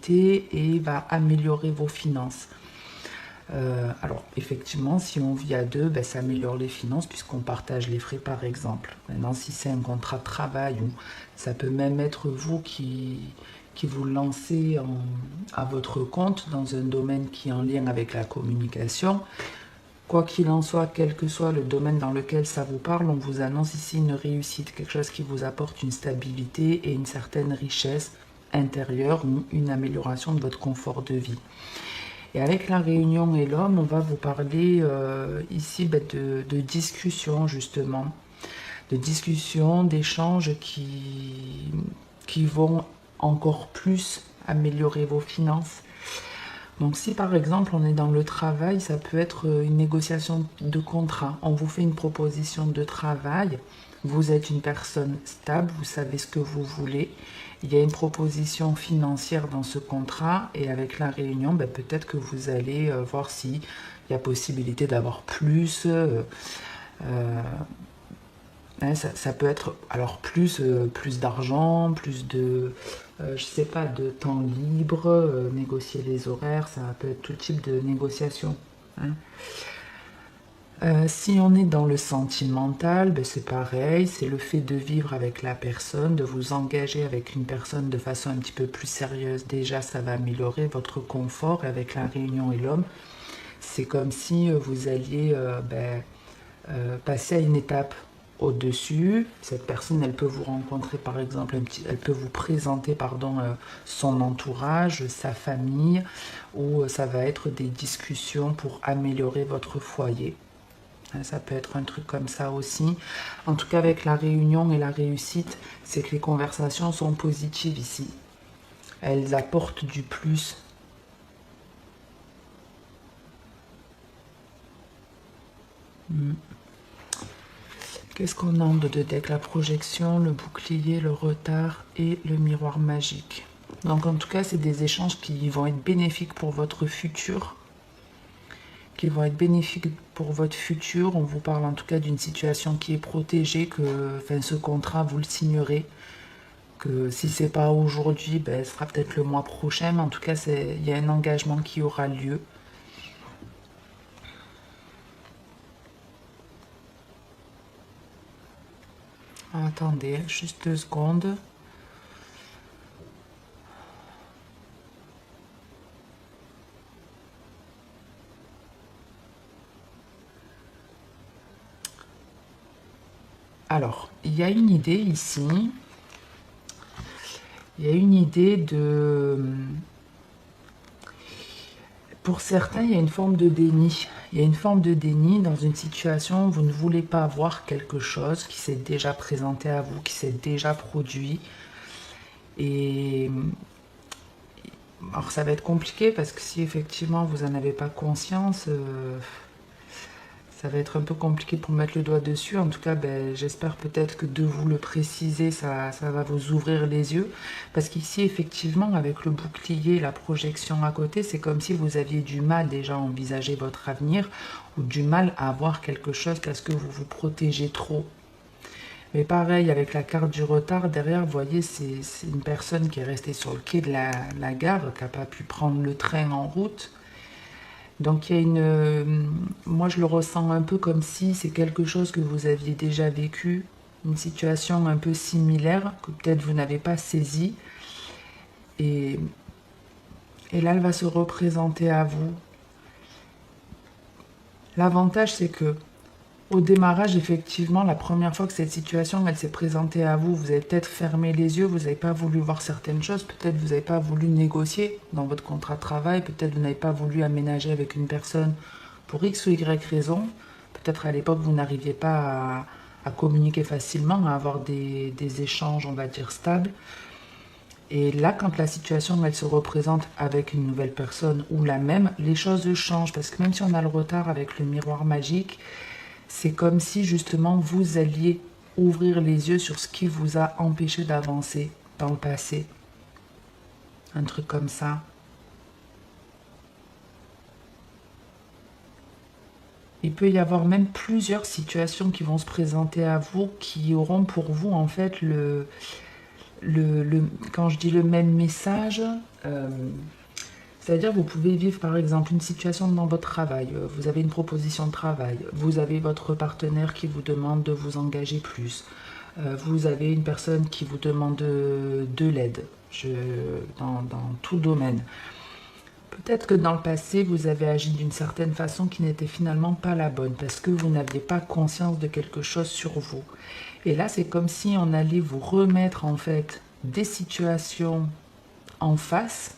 stabilité et va améliorer vos finances. Alors, effectivement, si on vit à deux, ben, ça améliore les finances puisqu'on partage les frais, par exemple. Maintenant, si c'est un contrat de travail, ou ça peut même être vous qui vous lancez à votre compte dans un domaine qui est en lien avec la communication. Quoi qu'il en soit, quel que soit le domaine dans lequel ça vous parle, on vous annonce ici une réussite, quelque chose qui vous apporte une stabilité et une certaine richesse intérieure ou une amélioration de votre confort de vie. Et avec la réunion et l'homme, on va vous parler ici de discussion justement, de discussion, d'échanges qui vont encore plus améliorer vos finances. Donc si par exemple on est dans le travail, ça peut être une négociation de contrat. On vous fait une proposition de travail, vous êtes une personne stable, vous savez ce que vous voulez. Il y a une proposition financière dans ce contrat et avec la réunion, ben, peut-être que vous allez voir s'il y a possibilité d'avoir plus. Ça peut être alors plus d'argent, plus de, je sais pas, de temps libre, négocier les horaires, ça peut être tout type de négociation. Hein. Si on est dans le sentimental, ben c'est pareil, c'est le fait de vivre avec la personne, de vous engager avec une personne de façon un petit peu plus sérieuse. Déjà, ça va améliorer votre confort et avec la réunion et l'homme. C'est comme si vous alliez passer à une étape au-dessus. Cette personne, elle peut vous rencontrer par exemple, elle peut vous présenter son entourage, sa famille, ou ça va être des discussions pour améliorer votre foyer. Ça peut être un truc comme ça aussi. En tout cas, avec la réunion et la réussite, c'est que les conversations sont positives ici. Elles apportent du plus. Qu'est-ce qu'on a de deck? La projection, le bouclier, le retard et le miroir magique. Donc en tout cas, c'est des échanges qui vont être bénéfiques pour votre futur. Qui vont être bénéfiques pour votre futur. On vous parle en tout cas d'une situation qui est protégée, que ce contrat, vous le signerez. Que si c'est pas aujourd'hui, ben, ce sera peut-être le mois prochain. Mais en tout cas, il y a un engagement qui aura lieu. Attendez, juste 2 secondes. Alors, il y a une idée ici. Il y a une idée de... Pour certains, il y a une forme de déni. Il y a une forme de déni dans une situation où vous ne voulez pas voir quelque chose qui s'est déjà présenté à vous, qui s'est déjà produit. Et alors ça va être compliqué parce que si effectivement vous n'en avez pas conscience, ça va être un peu compliqué pour mettre le doigt dessus. En tout cas, ben, j'espère peut-être que de vous le préciser, ça va vous ouvrir les yeux. Parce qu'ici, effectivement, avec le bouclier, la projection à côté, c'est comme si vous aviez du mal déjà à envisager votre avenir ou du mal à voir quelque chose parce que vous vous protégez trop. Mais pareil, avec la carte du retard, derrière, vous voyez, c'est une personne qui est restée sur le quai de la gare, qui n'a pas pu prendre le train en route. Donc il y a moi je le ressens un peu comme si c'est quelque chose que vous aviez déjà vécu, une situation un peu similaire, que peut-être vous n'avez pas saisi. Et là, elle va se représenter à vous. L'avantage, c'est que au démarrage, effectivement, la première fois que cette situation, elle s'est présentée à vous, vous avez peut-être fermé les yeux, vous n'avez pas voulu voir certaines choses, peut-être vous n'avez pas voulu négocier dans votre contrat de travail, peut-être vous n'avez pas voulu aménager avec une personne pour X ou Y raison, peut-être à l'époque vous n'arriviez pas à communiquer facilement, à avoir des échanges, on va dire, stables. Et là, quand la situation, elle se représente avec une nouvelle personne ou la même, les choses changent, parce que même si on a le retard avec le miroir magique, c'est comme si justement vous alliez ouvrir les yeux sur ce qui vous a empêché d'avancer dans le passé. Un truc comme ça. Il peut y avoir même plusieurs situations qui vont se présenter à vous qui auront pour vous en fait Quand je dis le même message, c'est-à-dire vous pouvez vivre par exemple une situation dans votre travail, vous avez une proposition de travail, vous avez votre partenaire qui vous demande de vous engager plus, vous avez une personne qui vous demande de l'aide dans tout domaine. Peut-être que dans le passé, vous avez agi d'une certaine façon qui n'était finalement pas la bonne, parce que vous n'aviez pas conscience de quelque chose sur vous. Et là, c'est comme si on allait vous remettre en fait des situations en face,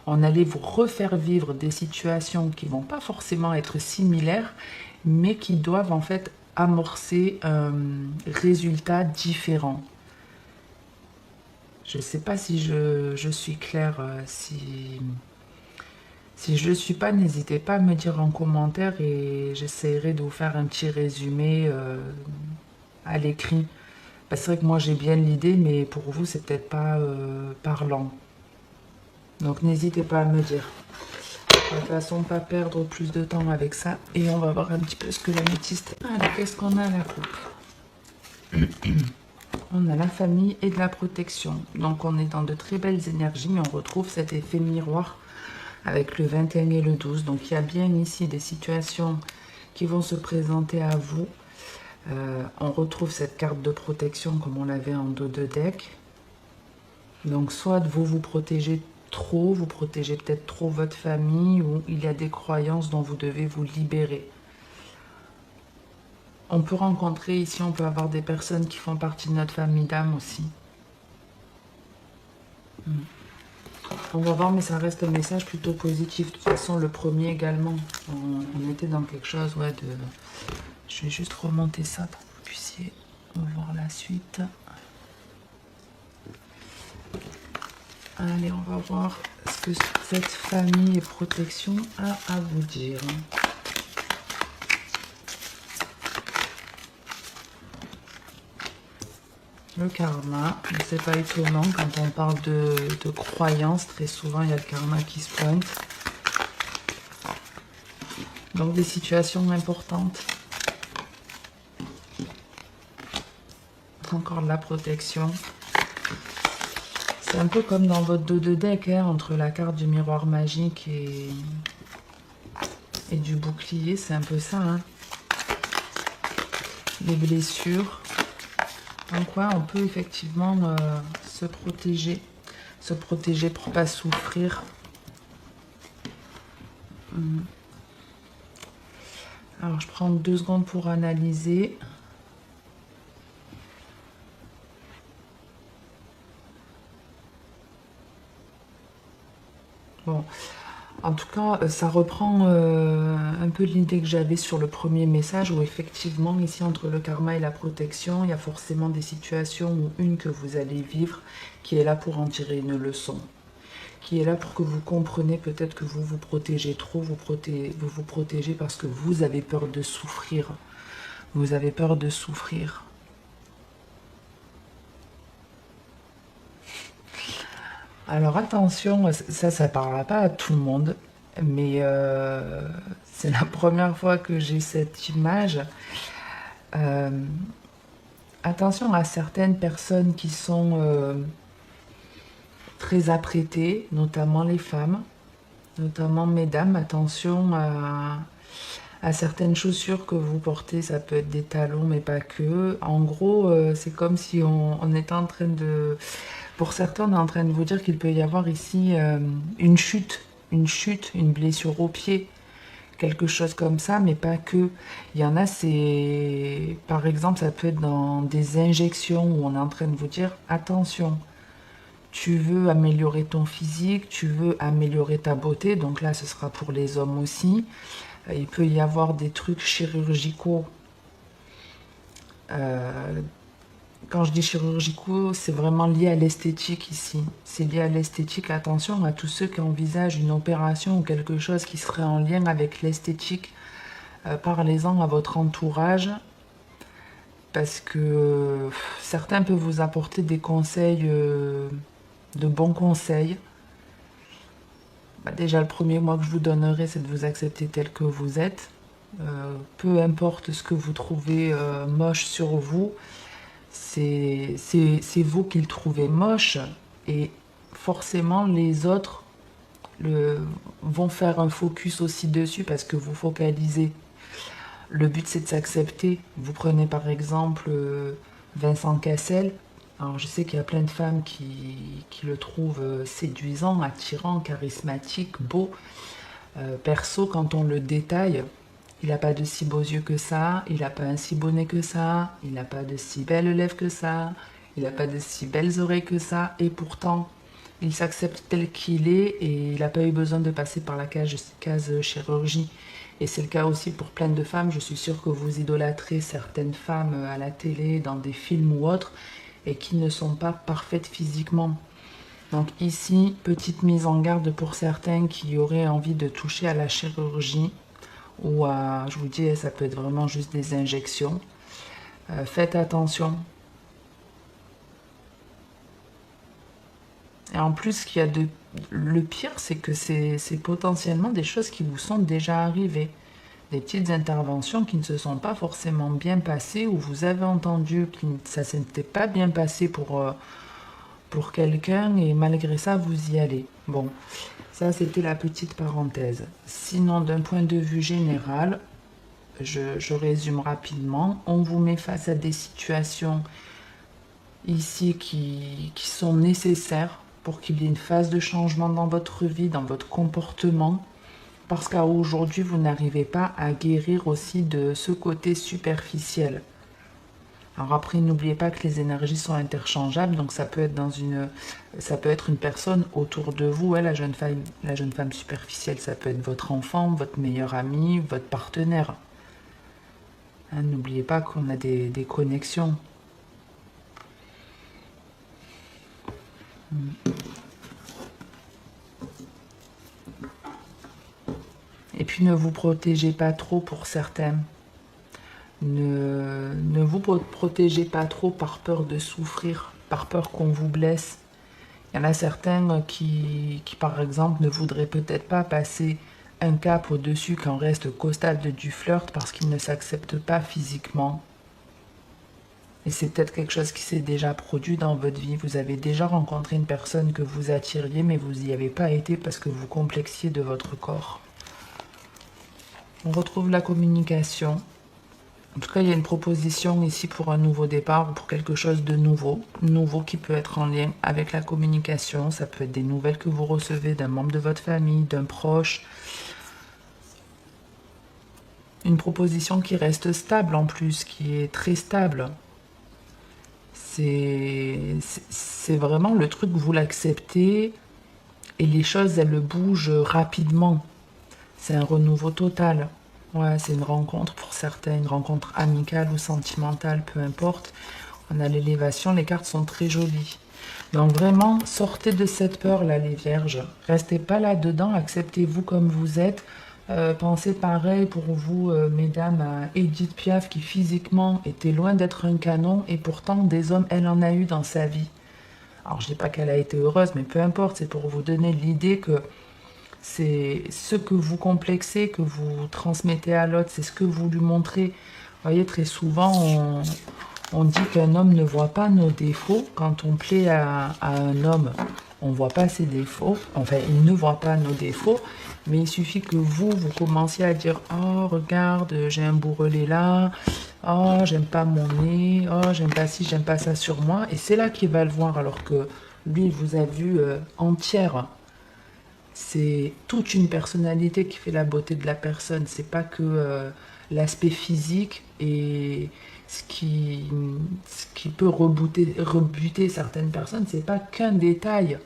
on allait vous refaire vivre des situations qui vont pas forcément être similaires, mais qui doivent en fait amorcer un résultat différent. Je ne sais pas si je suis claire, si je ne le suis pas, n'hésitez pas à me dire en commentaire et j'essaierai de vous faire un petit résumé à l'écrit. C'est vrai que moi j'ai bien l'idée, mais pour vous c'est peut-être pas parlant. Donc n'hésitez pas à me dire. De toute façon, pas perdre plus de temps avec ça. Et on va voir un petit peu ce que l'améthyste... Alors, qu'est-ce qu'on a à la coupe? On a la famille et de la protection. Donc on est dans de très belles énergies, mais on retrouve cet effet miroir avec le 21 et le 12. Donc il y a bien ici des situations qui vont se présenter à vous. On retrouve cette carte de protection comme on l'avait en dos de deck. Donc soit vous vous protégez trop, vous protégez peut-être trop votre famille, ou il y a des croyances dont vous devez vous libérer. On peut rencontrer ici, on peut avoir des personnes qui font partie de notre famille d'âme aussi. On va voir, mais ça reste un message plutôt positif. De toute façon, le premier également, on était dans quelque chose, ouais, de... Je vais juste remonter ça pour que vous puissiez voir la suite. Allez, on va voir ce que cette famille et protection a à vous dire. Le karma, c'est pas étonnant quand on parle de croyances, très souvent il y a le karma qui se pointe. Donc des situations importantes. Encore de la protection. C'est un peu comme dans votre dos de deck, hein, entre la carte du miroir magique et du bouclier, c'est un peu ça. Hein. Les blessures. Donc ouais, on peut effectivement se protéger pour pas souffrir. Alors je prends 2 secondes pour analyser. Bon, en tout cas, ça reprend un peu l'idée que j'avais sur le premier message, où effectivement, ici, entre le karma et la protection, il y a forcément des situations, ou une que vous allez vivre, qui est là pour en tirer une leçon. Qui est là pour que vous compreniez peut-être que vous vous protégez trop, vous vous protégez parce que vous avez peur de souffrir. Vous avez peur de souffrir. Alors attention, ça parlera pas à tout le monde, mais c'est la première fois que j'ai cette image. Attention à certaines personnes qui sont très apprêtées, notamment les femmes, notamment mesdames, attention à certaines chaussures que vous portez, ça peut être des talons, mais pas que. En gros, c'est comme si on était en train de... Pour certains, on est en train de vous dire qu'il peut y avoir ici une chute, une blessure au pied, quelque chose comme ça, mais pas que. Il y en a, c'est... Par exemple, ça peut être dans des injections où on est en train de vous dire, attention, tu veux améliorer ton physique, tu veux améliorer ta beauté, donc là, ce sera pour les hommes aussi. Il peut y avoir des trucs chirurgicaux. Quand je dis chirurgicaux, c'est vraiment lié à l'esthétique ici. C'est lié à l'esthétique. Attention à tous ceux qui envisagent une opération ou quelque chose qui serait en lien avec l'esthétique. Parlez-en à votre entourage. Parce que certains peuvent vous apporter des conseils, de bons conseils. Déjà, le premier mois que je vous donnerai, c'est de vous accepter tel que vous êtes. Peu importe ce que vous trouvez moche sur vous, C'est vous qui le trouvez moche et forcément les autres vont faire un focus aussi dessus parce que vous focalisez. Le but c'est de s'accepter. Vous prenez par exemple Vincent Cassel. Alors je sais qu'il y a plein de femmes qui le trouvent séduisant, attirant, charismatique, beau. Perso, quand on le détaille, il n'a pas de si beaux yeux que ça, il n'a pas un si beau nez que ça, il n'a pas de si belles lèvres que ça, il n'a pas de si belles oreilles que ça, et pourtant, il s'accepte tel qu'il est et il n'a pas eu besoin de passer par la case chirurgie. Et c'est le cas aussi pour plein de femmes. Je suis sûre que vous idolâtrez certaines femmes à la télé, dans des films ou autres, et qui ne sont pas parfaites physiquement. Donc ici, petite mise en garde pour certains qui auraient envie de toucher à la chirurgie ou à, je vous dis, ça peut être vraiment juste des injections. Faites attention. Et en plus, le pire, c'est que c'est potentiellement des choses qui vous sont déjà arrivées. Des petites interventions qui ne se sont pas forcément bien passées, ou vous avez entendu que ça ne s'était pas bien passé pour quelqu'un, et malgré ça, vous y allez. Bon, ça c'était la petite parenthèse. Sinon, d'un point de vue général, je résume rapidement. On vous met face à des situations ici qui sont nécessaires pour qu'il y ait une phase de changement dans votre vie, dans votre comportement, parce qu'à aujourd'hui, vous n'arrivez pas à guérir aussi de ce côté superficiel. Alors après, n'oubliez pas que les énergies sont interchangeables, donc ça peut être une personne autour de vous, la jeune femme superficielle, ça peut être votre enfant, votre meilleur ami, votre partenaire. Hein, n'oubliez pas qu'on a des connexions. Et puis ne vous protégez pas trop pour certains. Ne vous protégez pas trop par peur de souffrir, par peur qu'on vous blesse. Il y en a certains qui par exemple, ne voudraient peut-être pas passer un cap au-dessus quand on reste qu'au stade du flirt parce qu'ils ne s'acceptent pas physiquement. Et c'est peut-être quelque chose qui s'est déjà produit dans votre vie. Vous avez déjà rencontré une personne que vous attiriez, mais vous n'y avez pas été parce que vous complexiez de votre corps. On retrouve la communication. En tout cas, il y a une proposition ici pour un nouveau départ ou pour quelque chose de nouveau qui peut être en lien avec la communication. Ça peut être des nouvelles que vous recevez d'un membre de votre famille, d'un proche. Une proposition qui reste stable en plus, qui est très stable. C'est vraiment le truc, vous l'acceptez et les choses, elles bougent rapidement. C'est un renouveau total. Ouais, c'est une rencontre pour certains, une rencontre amicale ou sentimentale, peu importe. On a l'élévation, les cartes sont très jolies. Donc vraiment, sortez de cette peur-là, les vierges. Restez pas là-dedans, acceptez-vous comme vous êtes. Pensez pareil pour vous, mesdames, à Edith Piaf, qui physiquement était loin d'être un canon, et pourtant des hommes, elle en a eu dans sa vie. Alors je dis pas qu'elle a été heureuse, mais peu importe, c'est pour vous donner l'idée que c'est ce que vous complexez, que vous transmettez à l'autre, c'est ce que vous lui montrez. Vous voyez, très souvent, on dit qu'un homme ne voit pas nos défauts. Quand on plaît à un homme, on ne voit pas ses défauts. Enfin, il ne voit pas nos défauts. Mais il suffit que vous commenciez à dire « Oh, regarde, j'ai un bourrelet là. Oh, j'aime pas mon nez. Oh, j'aime pas ci, j'aime pas ça sur moi. » Et c'est là qu'il va le voir, alors que lui, il vous a vu entière. C'est toute une personnalité qui fait la beauté de la personne. C'est pas que l'aspect physique et ce qui peut rebuter certaines personnes. C'est pas qu'un détail.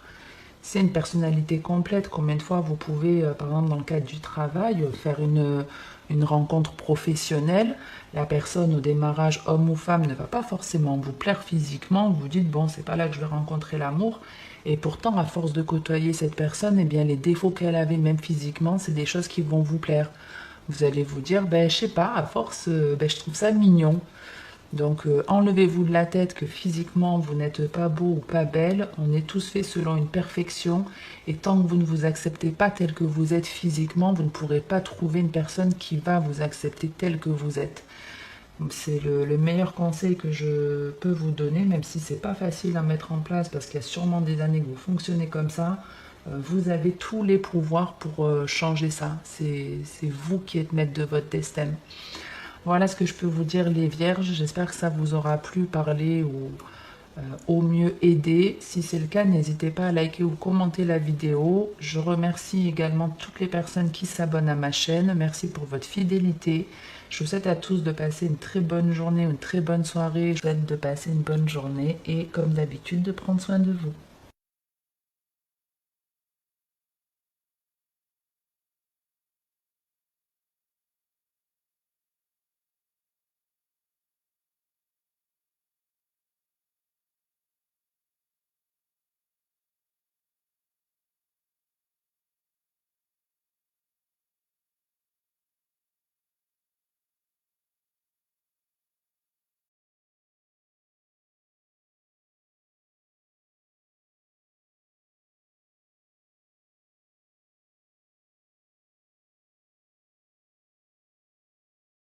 C'est une personnalité complète. Combien de fois vous pouvez, par exemple dans le cadre du travail, faire une rencontre professionnelle. La personne au démarrage, homme ou femme, ne va pas forcément vous plaire physiquement. Vous dites, bon, c'est pas là que je vais rencontrer l'amour. Et pourtant, à force de côtoyer cette personne, eh bien, les défauts qu'elle avait, même physiquement, c'est des choses qui vont vous plaire. Vous allez vous dire, ben, je sais pas, à force, je trouve ça mignon. Donc, enlevez-vous de la tête que physiquement, vous n'êtes pas beau ou pas belle. On est tous faits selon une perfection. Et tant que vous ne vous acceptez pas tel que vous êtes physiquement, vous ne pourrez pas trouver une personne qui va vous accepter tel que vous êtes. C'est le meilleur conseil que je peux vous donner, même si c'est pas facile à mettre en place parce qu'il y a sûrement des années que vous fonctionnez comme ça. Vous avez tous les pouvoirs pour changer ça. C'est vous qui êtes maître de votre destin. Voilà ce que je peux vous dire, les vierges. J'espère que ça vous aura plu, parler ou au mieux aider. Si c'est le cas, n'hésitez pas à liker ou commenter la vidéo. Je remercie également toutes les personnes qui s'abonnent à ma chaîne. Merci pour votre fidélité. Je vous souhaite à tous de passer une très bonne journée, une très bonne soirée. Je vous souhaite de passer une bonne journée et comme d'habitude de prendre soin de vous.